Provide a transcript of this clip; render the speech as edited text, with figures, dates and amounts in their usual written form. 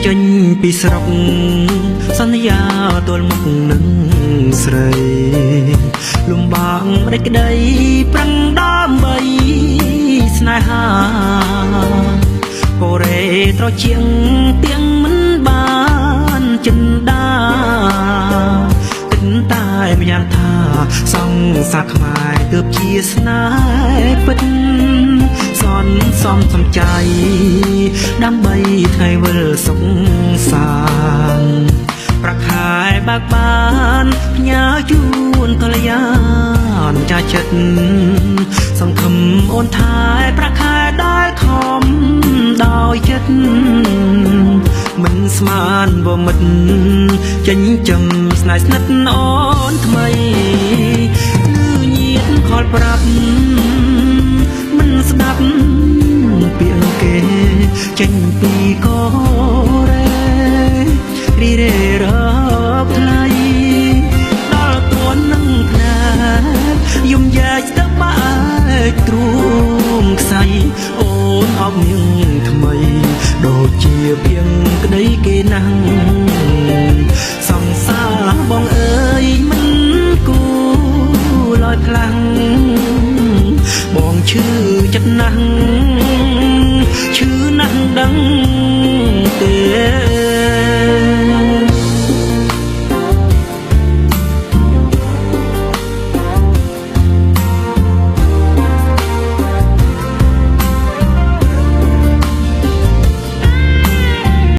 ចេញពីស្រុកសន្យាទល់មុខនឹងស្រីលំបាកម្ដេចក្ដីប្រឹងដើម្បីស្នេហាកូរ៉េត្រជាងទៀងមិនបានចិនដាគិតតែម្យ៉ាងថាសង្សារខ្មែរទើបជាស្នេហ៍ពិតសន់សំសំចៃដើម្បីថ្ងៃវិលសុខសាន្តប្រខែបាក់បានផ្ញើជូនកល្យានចាចិត្តសង្ឃឹមអូនថែប្រខែដែលខំដោយចិត្តមិនស្មានវមិតចិញ្ចឹមស្នេហ៍ស្និទ្ធអូនថ្មីលឺញៀនខលប្រាប់មិនស្ដាប់ពាក្យគេចេញពីកូរ៉េរីរេរកថ្លៃដល់ទួននឹងផ្នែកយំយ៉ាច់ទៅបែកទ្រូងខ្សៃអូនអបនាងថ្មីដូចជាភៀងក្ដីគេណាំងសង្សារបងអើយមិនគូលយខ្លាំងបងឈឺចិត្តណាស់ឈឺណាស់ដឹង